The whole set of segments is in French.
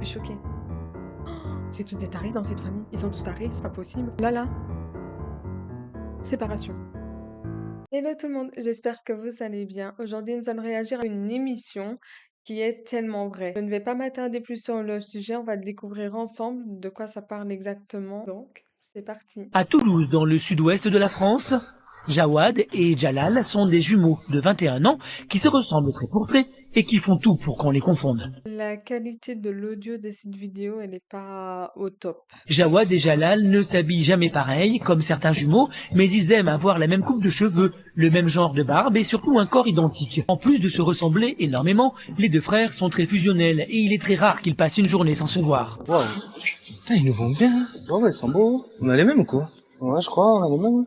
Je suis choquée. C'est tous des tarés dans cette famille. Ils sont tous tarés, c'est pas possible. Là, là, séparation. Hello tout le monde, j'espère que vous allez bien. Aujourd'hui, nous allons réagir à une émission qui est tellement vraie. Je ne vais pas m'attarder plus sur le sujet, on va le découvrir ensemble de quoi ça parle exactement. Donc, c'est parti. À Toulouse, dans le sud-ouest de la France, Jawad et Jalal sont des jumeaux de 21 ans qui se ressemblent trait pour trait et qui font tout pour qu'on les confonde. La qualité de l'audio de cette vidéo, elle n'est pas au top. Jawad et Jalal ne s'habillent jamais pareil, comme certains jumeaux, mais ils aiment avoir la même coupe de cheveux, le même genre de barbe et surtout un corps identique. En plus de se ressembler énormément, les deux frères sont très fusionnels et il est très rare qu'ils passent une journée sans se voir. Waouh, putain, ils nous vont bien. Hein. Ouais, ils sont beaux. On a les mêmes ou quoi? Ouais, je crois, on a les mêmes.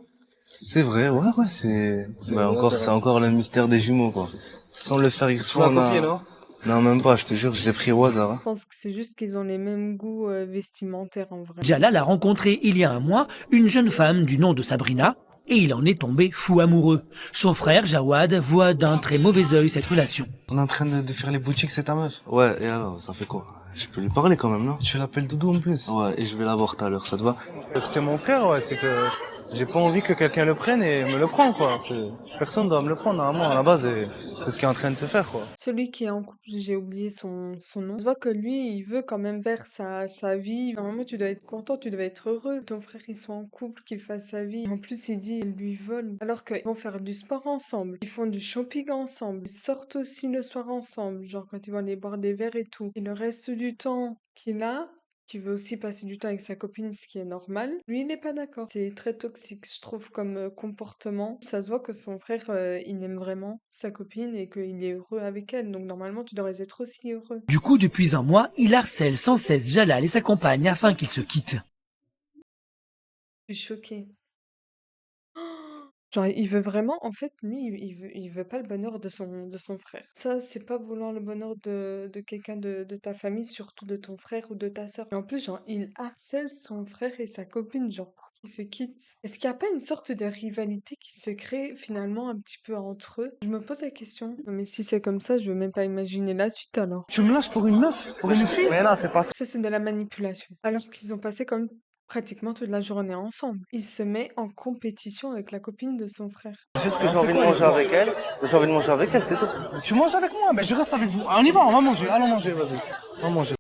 C'est vrai, ouais, c'est. Bah, encore, c'est encore le mystère des jumeaux, quoi. Sans le faire exprès, on a. Copié, non? Non, même pas, je te jure, je l'ai pris au hasard. Hein. Je pense que c'est juste qu'ils ont les mêmes goûts vestimentaires en vrai. Jalal a rencontré il y a un mois une jeune femme du nom de Sabrina et il en est tombé fou amoureux. Son frère Jawad voit d'un très mauvais œil cette relation. On est en train de faire les boutiques, c'est ta meuf? Ouais, et alors, ça fait quoi? Je peux lui parler quand même, non? Tu l'appelles Doudou en plus? Ouais, et je vais la voir tout à l'heure, ça te va? C'est mon frère, ouais, c'est que j'ai pas envie que quelqu'un le prenne et me le prend, quoi. Personne doit me le prendre, normalement, à la base, et c'est ce qui est en train de se faire, quoi. Celui qui est en couple, j'ai oublié son nom. On se voit que lui, il veut quand même faire sa vie. Normalement, tu dois être content, tu dois être heureux. Ton frère, il soit en couple, qu'il fasse sa vie. En plus, il dit, il lui vole. Alors qu'ils vont faire du sport ensemble. Ils font du shopping ensemble. Ils sortent aussi le soir ensemble. Genre quand ils vont aller boire des verres et tout. Et le reste du temps qu'il a, qui veut aussi passer du temps avec sa copine, ce qui est normal. Lui, il n'est pas d'accord. C'est très toxique, je trouve, comme comportement. Ça se voit que son frère, il aime vraiment sa copine et qu'il est heureux avec elle. Donc normalement, tu devrais être aussi heureux. Du coup, depuis un mois, il harcèle sans cesse Jalal et sa compagne afin qu'ils se quittent. Je suis choquée. Genre, il veut vraiment, en fait, lui, il veut pas le bonheur de son frère. Ça, c'est pas vouloir le bonheur de quelqu'un de ta famille, surtout de ton frère ou de ta sœur. Et en plus, genre, il harcèle son frère et sa copine, genre, pour qu'ils se quittent. Est-ce qu'il n'y a pas une sorte de rivalité qui se crée finalement un petit peu entre eux? Je me pose la question. Non, mais si c'est comme ça, je veux même pas imaginer la suite alors. Tu me lâches pour une meuf? Pour une fille? Mais non, c'est pas ça. Ça, c'est de la manipulation. Alors qu'ils ont passé comme pratiquement toute la journée ensemble. Il se met en compétition avec la copine de son frère. Juste que j'ai envie de manger avec elle. J'ai envie de manger avec elle, c'est tout. Tu manges avec moi? Ben, je reste avec vous. On y va, on va manger. Allons manger, vas-y. On va manger.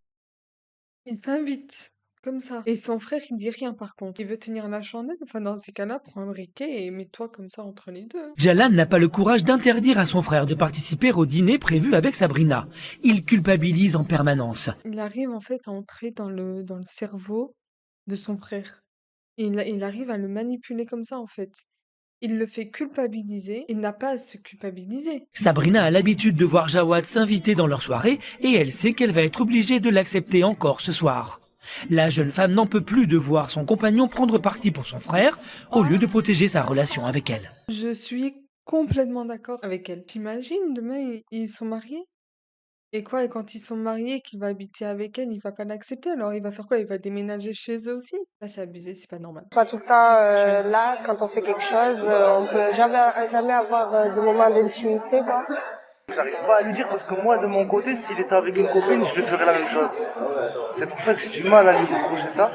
Il s'invite comme ça. Et son frère, il dit rien par contre. Il veut tenir la chandelle. Enfin, dans ces cas-là, prends un briquet et mets-toi comme ça entre les deux. Jalal n'a pas le courage d'interdire à son frère de participer au dîner prévu avec Sabrina. Il culpabilise en permanence. Il arrive en fait à entrer dans le cerveau de son frère. Il arrive à le manipuler comme ça en fait. Il le fait culpabiliser. Il n'a pas à se culpabiliser. Sabrina a l'habitude de voir Jawad s'inviter dans leur soirée et elle sait qu'elle va être obligée de l'accepter encore ce soir. La jeune femme n'en peut plus de voir son compagnon prendre parti pour son frère au lieu de protéger sa relation avec elle. Je suis complètement d'accord avec elle. T'imagines, demain, ils sont mariés? Et quoi? Et quand ils sont mariés, qu'il va habiter avec elle, il va pas l'accepter. Alors, il va faire quoi? Il va déménager chez eux aussi? Là, c'est abusé, c'est pas normal. Pas tout le temps là quand on fait quelque chose, on peut jamais avoir de moment d'intimité quoi. J'arrive pas à lui dire parce que moi, de mon côté, s'il était avec une copine, je lui ferais la même chose. C'est pour ça que j'ai du mal à lui reprocher ça.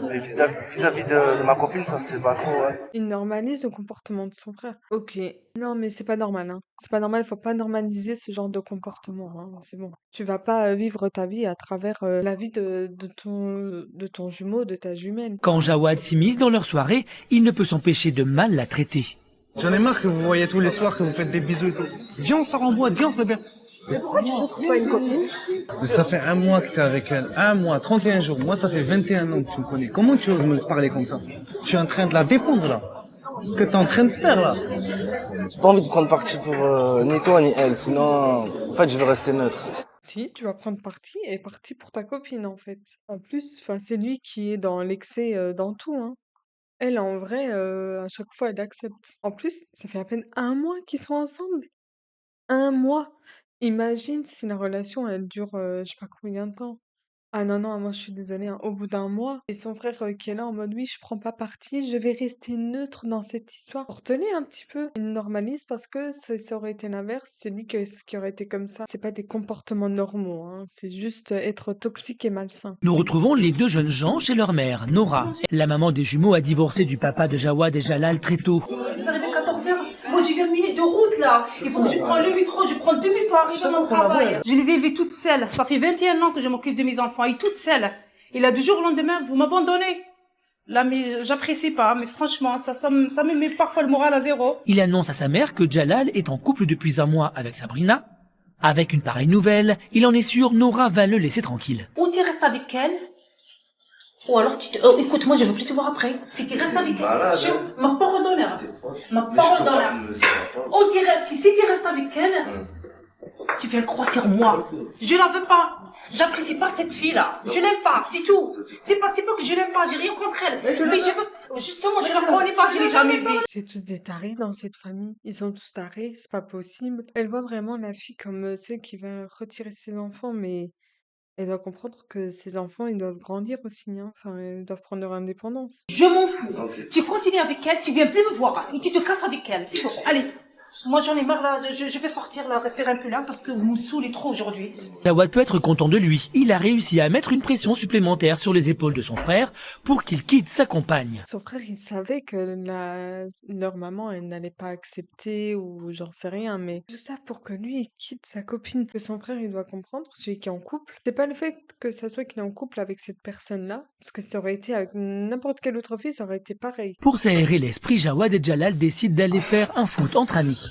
Mais vis-à-vis de ma copine, ça c'est pas trop, ouais. Il normalise le comportement de son frère. Ok. Non, mais c'est pas normal, hein. C'est pas normal, faut pas normaliser ce genre de comportement, hein. C'est bon. Tu vas pas vivre ta vie à travers la vie de ton jumeau, de ta jumelle. Quand Jawad s'immisce dans leur soirée, il ne peut s'empêcher de mal la traiter. J'en ai marre que vous voyez tous les soirs que vous faites des bisous et tout. Viens, on sort en boîte, viens, on se met bien. Mais pourquoi tu ne trouves pas une copine? Mais ça fait un mois que t'es avec elle. Un mois, 31 jours. Moi, ça fait 21 ans que tu me connais. Comment tu oses me parler comme ça? Tu es en train de la défendre, là. C'est ce que t'es en train de faire, là. J'ai pas envie de prendre parti pour ni toi ni elle. Sinon, en fait, je veux rester neutre. Si, tu vas prendre parti et parti pour ta copine, en fait. En plus, enfin, c'est lui qui est dans l'excès dans tout, hein. Elle, en vrai, à chaque fois, elle accepte. En plus, ça fait à peine un mois qu'ils sont ensemble. Un mois. Imagine si la relation, elle dure, je sais pas combien de temps. Ah non, non, moi je suis désolée, hein, au bout d'un mois, et son frère qui est là en mode oui, je prends pas parti, je vais rester neutre dans cette histoire. Retenez un petit peu. Il normalise parce que ça aurait été l'inverse, c'est lui qui aurait été comme ça. C'est pas des comportements normaux, hein, c'est juste être toxique et malsain. Nous retrouvons les deux jeunes gens chez leur mère, Nora. La maman des jumeaux a divorcé du papa de Jawad et Jalal très tôt. Vous arrivez à 14h, moi j'ai 20 minutes de route là. Il faut que je prenne le métro, je prends 2 bus pour arriver à mon travail. Je les ai élevés toutes seules. Ça fait 21 ans que je m'occupe de mes enfants et toutes seules. Et là, du jour au lendemain, vous m'abandonnez. Là, mais j'apprécie pas, mais franchement, ça me met parfois le moral à zéro. Il annonce à sa mère que Jalal est en couple depuis un mois avec Sabrina. Avec une pareille nouvelle, il en est sûr, Nora va le laisser tranquille. Ou tu restes avec elle, ou alors écoute, moi je veux plus te voir après. Si tu restes avec elle, ma parole d'honneur. Ma parole d'honneur. Si tu restes avec elle, tu viens le croire sur moi. Je la veux pas. J'apprécie pas cette fille-là. Je l'aime pas, c'est tout. C'est pas que je l'aime pas, j'ai rien contre elle. Mais je veux, justement, je la connais pas, je l'ai jamais vue. C'est tous des tarés dans cette famille. Ils sont tous tarés, c'est pas possible. Elle voit vraiment la fille comme celle qui va retirer ses enfants, mais elle doit comprendre que ses enfants, ils doivent grandir aussi, hein. Enfin, ils doivent prendre leur indépendance. Je m'en fous. Tu continues avec elle, tu viens plus me voir. Et tu te casses avec elle, c'est tout. Allez. Moi j'en ai marre là, je vais sortir là, respirer un peu là parce que vous me saoulez trop aujourd'hui. Jawad peut être content de lui. Il a réussi à mettre une pression supplémentaire sur les épaules de son frère pour qu'il quitte sa compagne. Son frère, il savait que leur maman, elle n'allait pas accepter ou j'en sais rien, mais tout ça pour que lui, il quitte sa copine. Que son frère, il doit comprendre, celui qui est en couple. C'est pas le fait que ça soit qu'il est en couple avec cette personne-là, parce que ça aurait été avec n'importe quelle autre fille, ça aurait été pareil. Pour s'aérer l'esprit, Jawad et Jalal décident d'aller faire un foot entre amis.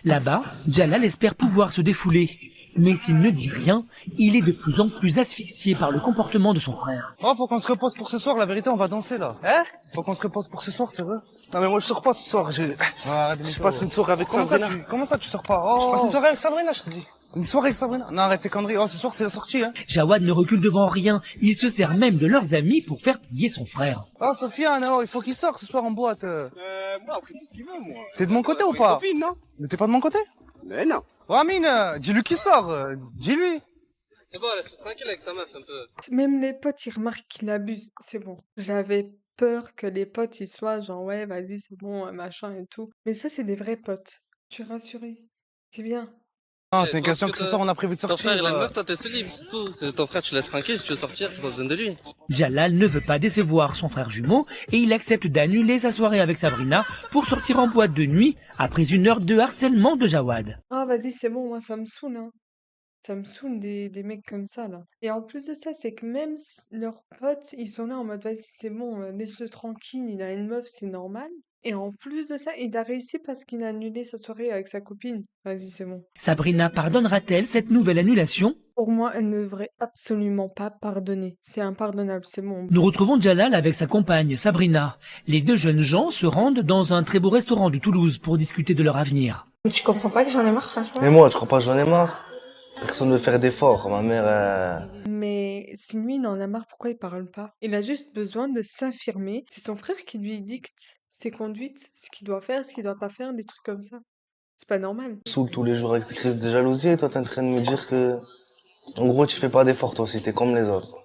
Là-bas, Jalal espère pouvoir se défouler. Mais s'il ne dit rien, il est de plus en plus asphyxié par le comportement de son frère. Oh, faut qu'on se repose pour ce soir, la vérité, on va danser là. Hein? Faut qu'on se repose pour ce soir, c'est vrai. Non mais moi je sors pas ce soir, je passe une soirée avec Sabrina. Comment ça tu sors pas? Oh. Je passe une soirée avec Sabrina, je te dis. Une soirée avec Sabrina? Non, arrête tes conneries. Oh, ce soir c'est la sortie, hein. Jawad ne recule devant rien. Il se sert même de leurs amis pour faire plier son frère. Oh, Sofiane, oh, il faut qu'il sorte ce soir en boîte. Moi, après tout ce qu'il veut, moi. T'es de mon côté ou pas? Copine, non? Mais t'es pas de mon côté? Mais non. Oh, Amine, dis-lui qu'il sort, dis-lui. C'est bon, laisse tranquille avec sa meuf un peu. Même les potes, ils remarquent qu'il abuse. C'est bon. J'avais peur que les potes, ils soient genre, ouais, vas-y, c'est bon, machin et tout. Mais ça, c'est des vrais potes. Je suis rassurée. C'est bien. Non, Ouais, c'est une je pense question que que ce soir on a prévu de Ton sortir. frère, il a une meuf, toi, t'es célib, c'est tout. Ton frère, tu laisses tranquille, si tu veux sortir, t'as pas besoin de lui. Jalal ne veut pas décevoir son frère jumeau et il accepte d'annuler sa soirée avec Sabrina pour sortir en boîte de nuit après une heure de harcèlement de Jawad. Ah, vas-y, c'est bon, moi, ça me saoule, hein. Ça me saoule des mecs comme ça, là. Et en plus de ça, c'est que même leurs potes, ils sont là en mode, vas-y, c'est bon, laisse-le tranquille, il a une meuf, c'est normal. Et en plus de ça, il a réussi parce qu'il a annulé sa soirée avec sa copine. Vas-y, c'est bon. Sabrina pardonnera-t-elle cette nouvelle annulation? Pour moi, elle ne devrait absolument pas pardonner. C'est impardonnable, c'est bon. Nous retrouvons Jalal avec sa compagne, Sabrina. Les deux jeunes gens se rendent dans un très beau restaurant de Toulouse pour discuter de leur avenir. Mais tu comprends pas que j'en ai marre, franchement? Et moi, tu crois pas que j'en ai marre? Personne ne veut faire d'efforts. Ma mère, Mais si lui, il en a marre, pourquoi il parle pas? Il a juste besoin de s'affirmer. C'est son frère qui lui dicte ses conduites, ce qu'il doit faire, ce qu'il doit pas faire, des trucs comme ça. C'est pas normal. saoule tous les jours avec ces crises de jalousie et toi t'es en train de me dire que, en gros, tu fais pas d'efforts toi aussi, t'es comme les autres.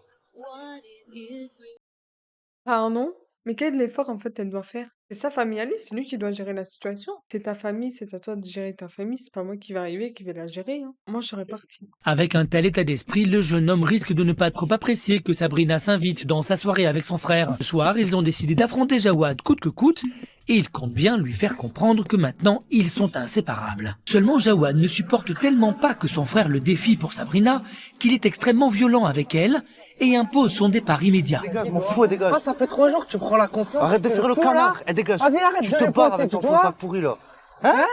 Pardon? Mais quel effort en fait elle doit faire? C'est sa famille à lui, c'est lui qui doit gérer la situation. C'est ta famille, c'est à toi de gérer ta famille, c'est pas moi qui vais arriver et qui vais la gérer, hein. Moi je serais partie. Avec un tel état d'esprit, le jeune homme risque de ne pas trop apprécier que Sabrina s'invite dans sa soirée avec son frère. Ce soir, ils ont décidé d'affronter Jawad coûte que coûte, et il compte bien lui faire comprendre que maintenant, ils sont inséparables. Seulement Jawad ne supporte tellement pas que son frère le défie pour Sabrina, qu'il est extrêmement violent avec elle, et impose son départ immédiat. Dégage, m'en fous, dégage. Ah, ça fait 3 jours que tu prends la confiance. Arrête de faire le Fou, canard, là. et dégage. Vas-y, arrête Tu de te répondre, barres avec ton tais-toi. faux sac pourri là. Hein?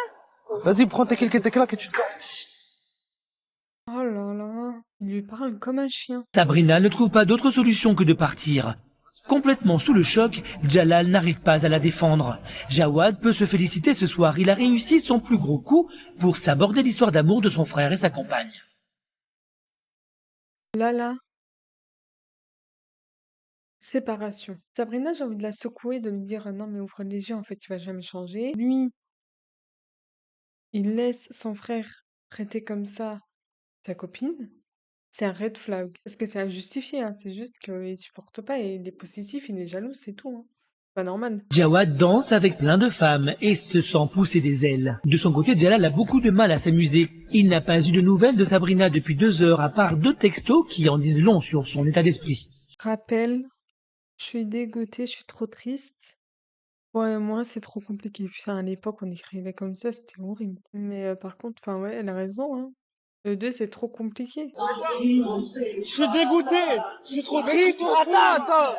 Vas-y, prends tes quelques claques et tu te casses. Oh là là, il lui parle comme un chien. Sabrina ne trouve pas d'autre solution que de partir. Complètement sous le choc, Jalal n'arrive pas à la défendre. Jawad peut se féliciter ce soir, il a réussi son plus gros coup pour s'aborder l'histoire d'amour de son frère et sa compagne. Là, séparation. Sabrina, j'ai envie de la secouer, de lui dire: «Ah non, mais ouvre les yeux, en fait, il va jamais changer». Lui, il laisse son frère traiter comme ça sa copine. c'est un red flag. Parce que c'est injustifié, hein. C'est juste qu'il supporte pas et il est possessif, il est jaloux, c'est tout, hein. Pas normal. Jawad danse avec plein de femmes et se sent pousser des ailes. De son côté, Jalal a beaucoup de mal à s'amuser. Il n'a pas eu de nouvelles de Sabrina depuis 2 heures, à part 2 textos qui en disent long sur son état d'esprit. Rappel, je suis dégoûtée, je suis trop triste. Ouais, moi, c'est trop compliqué. Putain, à l'époque, on écrivait comme ça, c'était horrible. Mais par contre, enfin, ouais, elle a raison, hein. Le 2, c'est trop compliqué. Je suis dégoûté, je suis trop triste. Attends.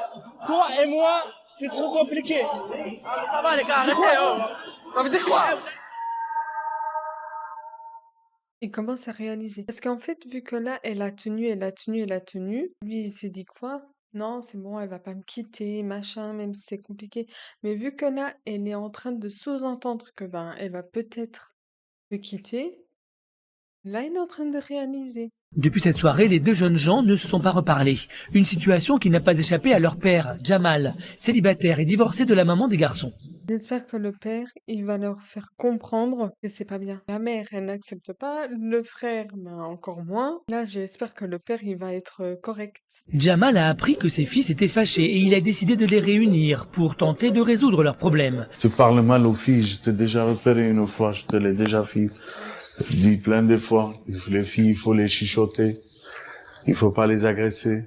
Toi et moi, c'est trop compliqué. Ça va les gars, arrêtez. Ça veut dire quoi? Il commence à réaliser. Parce qu'en fait, vu que là, elle a tenu, lui, il s'est dit quoi? Non, c'est bon, elle va pas me quitter, machin, même si c'est compliqué. Mais vu que là, elle est en train de sous-entendre que, ben, elle va peut-être le quitter, là, il est en train de réaliser. Depuis cette soirée, les 2 jeunes gens ne se sont pas reparlés. Une situation qui n'a pas échappé à leur père, Jamal, célibataire et divorcé de la maman des garçons. J'espère que le père, il va leur faire comprendre que c'est pas bien. La mère, elle n'accepte pas, le frère, ben, encore moins. Là, j'espère que le père, il va être correct. Jamal a appris que ses fils étaient fâchés et il a décidé de les réunir pour tenter de résoudre leurs problèmes. Tu parles mal aux filles, je t'ai déjà repéré une fois, je te l'ai déjà dit plein de fois. Les filles, il faut les chichoter. Il faut pas les agresser.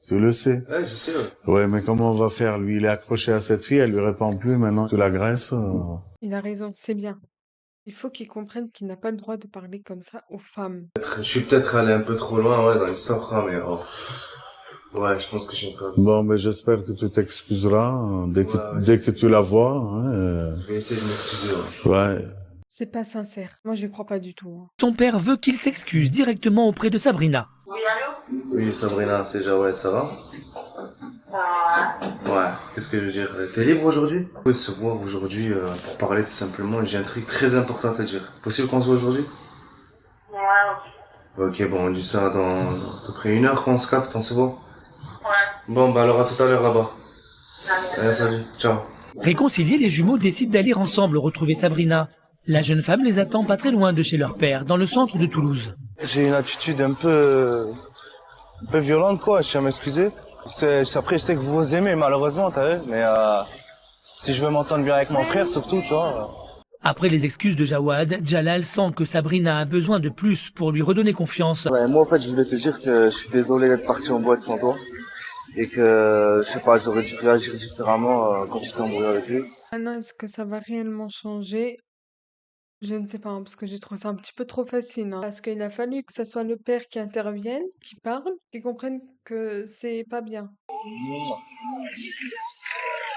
Tu le sais. Ouais, je sais, ouais. Ouais, mais comment on va faire? Lui, il est accroché à cette fille, elle lui répond plus maintenant. Tu l'agresses. Il a raison, c'est bien. Il faut qu'il comprenne qu'il n'a pas le droit de parler comme ça aux femmes. Je suis peut-être allé un peu trop loin, ouais, dans l'histoire, hein, mais ouais, je pense que j'ai pas. Bon, mais j'espère que tu t'excuseras dès que tu la vois. Hein, Je vais essayer de m'excuser, ouais. ouais. C'est pas sincère. Moi, je crois pas du tout, hein. Son père veut qu'il s'excuse directement auprès de Sabrina. Oui, Sabrina, c'est Jawed, ça va? Ouais, qu'est-ce que je veux dire? T'es libre aujourd'hui? On peut se voir aujourd'hui pour parler tout simplement. J'ai un truc très important à te dire. Possible qu'on se voit aujourd'hui? Ouais. Ok, bon, on dit ça dans à peu près 1 heure qu'on se capte, on se voit? Ouais. Bon, bah alors à tout à l'heure là-bas. Allez, salut, ciao. Réconciliés, les jumeaux décident d'aller ensemble retrouver Sabrina. La jeune femme les attend pas très loin de chez leur père, dans le centre de Toulouse. J'ai une attitude un peu violente, quoi, je tiens à m'excuser. Après, je sais que vous vous aimez, malheureusement, t'as vu, mais si je veux m'entendre bien avec mon frère, surtout, tu vois. Après les excuses de Jawad, Jalal sent que Sabrina a besoin de plus pour lui redonner confiance. Ouais, moi, en fait, je voulais te dire que je suis désolé d'être parti en boîte sans toi. Et que, je sais pas, j'aurais dû réagir différemment quand tu t'es embrouillé avec lui. Maintenant, est-ce que ça va réellement changer? Je ne sais pas, hein, parce que j'ai trouvé ça un petit peu trop facile, hein. Parce qu'il a fallu que ce soit le père qui intervienne, qui parle, qui comprenne que c'est pas bien.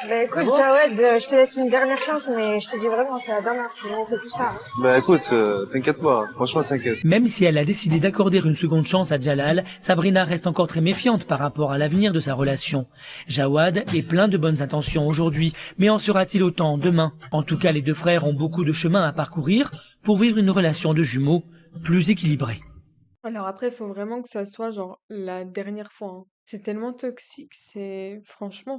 Bah écoute, Jawed, je te laisse une dernière chance, mais je te dis vraiment, c'est la dernière. On fait plus ça. Bah écoute, t'inquiète pas, franchement t'inquiète. Même si elle a décidé d'accorder une seconde chance à Jalal, Sabrina reste encore très méfiante par rapport à l'avenir de sa relation. Jawad est plein de bonnes intentions aujourd'hui, mais en sera-t-il autant demain? En tout cas, les 2 frères ont beaucoup de chemin à parcourir pour vivre une relation de jumeaux plus équilibrée. Alors après, il faut vraiment que ça soit genre la dernière fois, hein. C'est tellement toxique, franchement,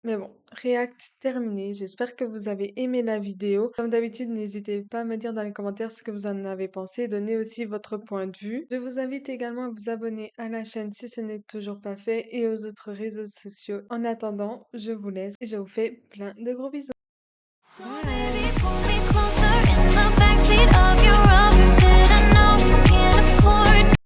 Mais bon, React terminé. J'espère que vous avez aimé la vidéo. Comme d'habitude, n'hésitez pas à me dire dans les commentaires ce que vous en avez pensé. Donnez aussi votre point de vue. Je vous invite également à vous abonner à la chaîne si ce n'est toujours pas fait et aux autres réseaux sociaux. En attendant, je vous laisse et je vous fais plein de gros bisous. So baby, pull me closer in the backseat of your